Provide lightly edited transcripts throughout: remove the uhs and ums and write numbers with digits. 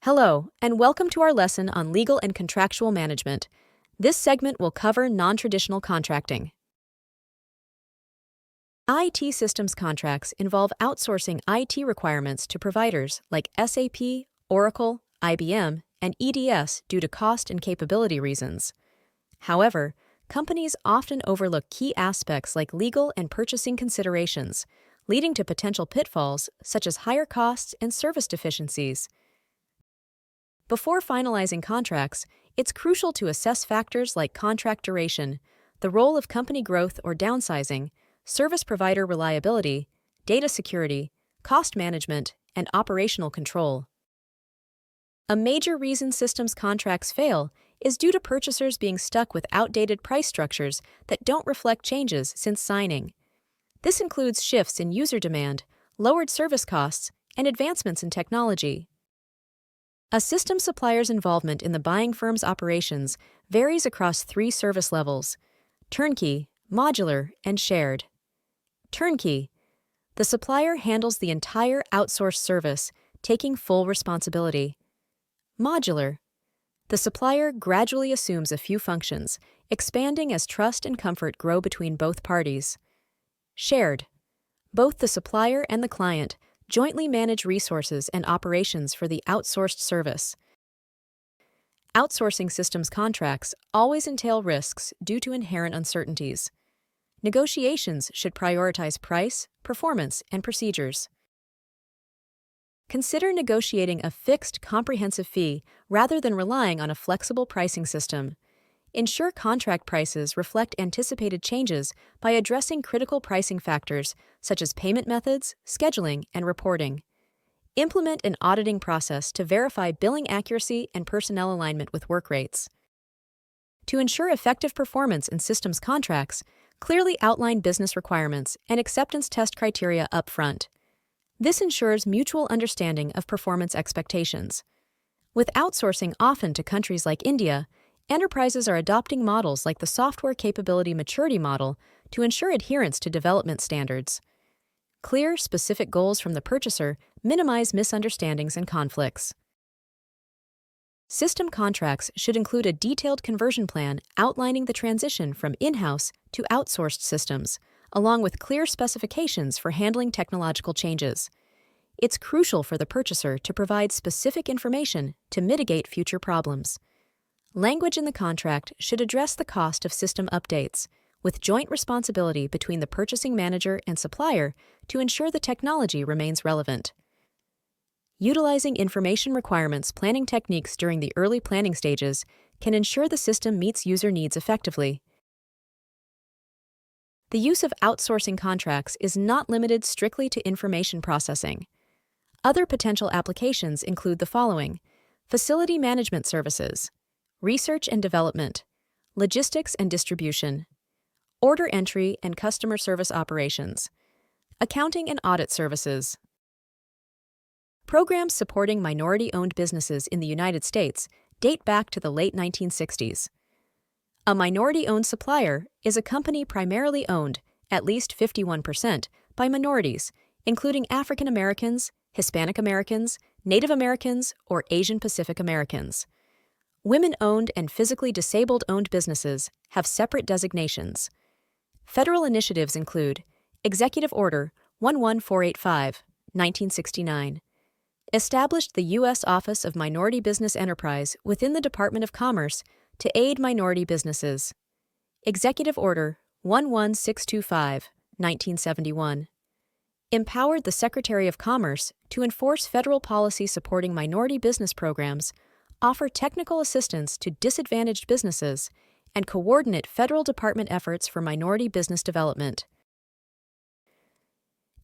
Hello, and welcome to our lesson on legal and contractual management. This segment will cover non-traditional contracting. IT systems contracts involve outsourcing IT requirements to providers like SAP, Oracle, IBM, and EDS due to cost and capability reasons. However, companies often overlook key aspects like legal and purchasing considerations, leading to potential pitfalls such as higher costs and service deficiencies. Before finalizing contracts, it's crucial to assess factors like contract duration, the role of company growth or downsizing, service provider reliability, data security, cost management, and operational control. A major reason systems contracts fail is due to purchasers being stuck with outdated price structures that don't reflect changes since signing. This includes shifts in user demand, lowered service costs, and advancements in technology. A system supplier's involvement in the buying firm's operations varies across three service levels: turnkey, modular, and shared. Turnkey. The supplier handles the entire outsourced service, taking full responsibility. Modular. The supplier gradually assumes a few functions, expanding as trust and comfort grow between both parties. Shared. Both the supplier and the client jointly manage resources and operations for the outsourced service. Outsourcing systems contracts always entail risks due to inherent uncertainties. Negotiations should prioritize price, performance, and procedures. Consider negotiating a fixed comprehensive fee rather than relying on a flexible pricing system. Ensure contract prices reflect anticipated changes by addressing critical pricing factors such as payment methods, scheduling, and reporting. Implement an auditing process to verify billing accuracy and personnel alignment with work rates. To ensure effective performance in systems contracts, clearly outline business requirements and acceptance test criteria up front. This ensures mutual understanding of performance expectations. With outsourcing often to countries like India, enterprises are adopting models like the Software Capability Maturity Model to ensure adherence to development standards. Clear, specific goals from the purchaser minimize misunderstandings and conflicts. System contracts should include a detailed conversion plan outlining the transition from in-house to outsourced systems, along with clear specifications for handling technological changes. It's crucial for the purchaser to provide specific information to mitigate future problems. Language in the contract should address the cost of system updates, with joint responsibility between the purchasing manager and supplier to ensure the technology remains relevant. Utilizing information requirements planning techniques during the early planning stages can ensure the system meets user needs effectively. The use of outsourcing contracts is not limited strictly to information processing. Other potential applications include the following: facility management services, research and development, logistics and distribution, order entry and customer service operations, accounting and audit services. Programs supporting minority-owned businesses in the United States date back to the late 1960s. A minority-owned supplier is a company primarily owned, at least 51%, by minorities, including African Americans, Hispanic Americans, Native Americans, or Asian Pacific Americans. Women-owned and physically disabled-owned businesses have separate designations. Federal initiatives include Executive Order 11485, 1969. Established the U.S. Office of Minority Business Enterprise within the Department of Commerce to aid minority businesses. Executive Order 11625, 1971. Empowered the Secretary of Commerce to enforce federal policy supporting minority business programs, offer technical assistance to disadvantaged businesses, and coordinate federal department efforts for minority business development.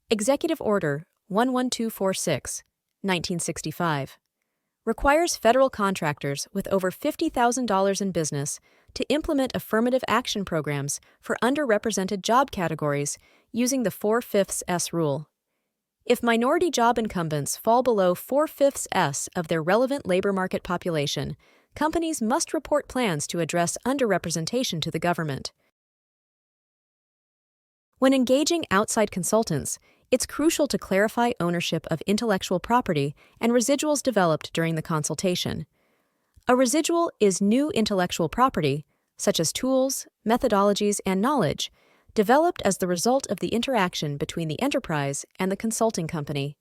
Executive Order 11246, 1965. Requires federal contractors with over $50,000 in business to implement affirmative action programs for underrepresented job categories using the 4/5 S rule. If minority job incumbents fall below 4/5 S of their relevant labor market population, companies must report plans to address underrepresentation to the government. When engaging outside consultants, It's crucial to clarify ownership of intellectual property and residuals developed during the consultation. A residual is new intellectual property, such as tools, methodologies, and knowledge, developed as the result of the interaction between the enterprise and the consulting company.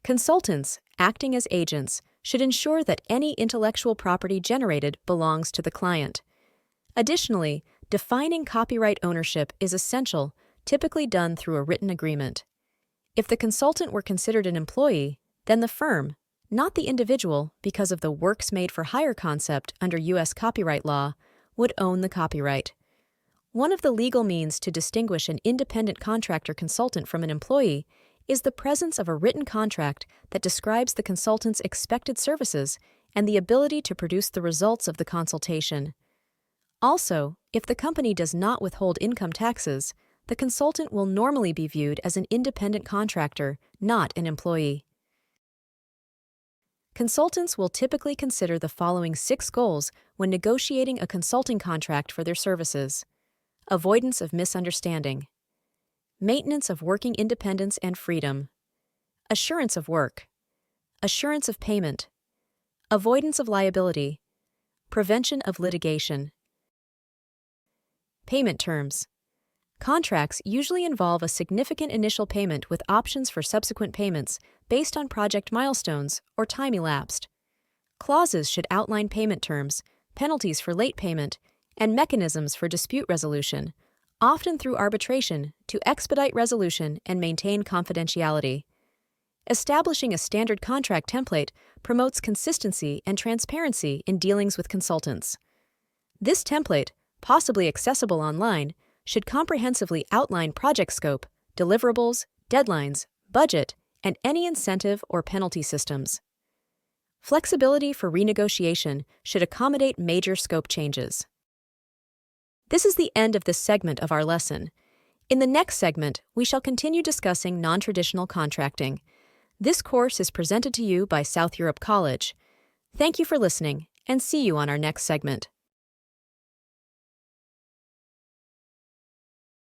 Consultants, acting as agents, should ensure that any intellectual property generated belongs to the client. Additionally, defining copyright ownership is essential, typically done through a written agreement. If the consultant were considered an employee, then the firm, not the individual because of the works made for hire concept under U.S. copyright law, would own the copyright. One of the legal means to distinguish an independent contractor consultant from an employee is the presence of a written contract that describes the consultant's expected services and the ability to produce the results of the consultation. Also, if the company does not withhold income taxes, the consultant will normally be viewed as an independent contractor, not an employee. Consultants will typically consider the following 6 goals when negotiating a consulting contract for their services: avoidance of misunderstanding, maintenance of working independence and freedom, assurance of work, assurance of payment, avoidance of liability, prevention of litigation. Payment terms. Contracts usually involve a significant initial payment with options for subsequent payments based on project milestones or time elapsed. Clauses should outline payment terms, penalties for late payment, and mechanisms for dispute resolution, often through arbitration, to expedite resolution and maintain confidentiality. Establishing a standard contract template promotes consistency and transparency in dealings with consultants. This template, possibly accessible online, should comprehensively outline project scope, deliverables, deadlines, budget, and any incentive or penalty systems. Flexibility for renegotiation should accommodate major scope changes. This is the end of this segment of our lesson. In the next segment, we shall continue discussing non-traditional contracting. This course is presented to you by South Europe College. Thank you for listening, and see you on our next segment.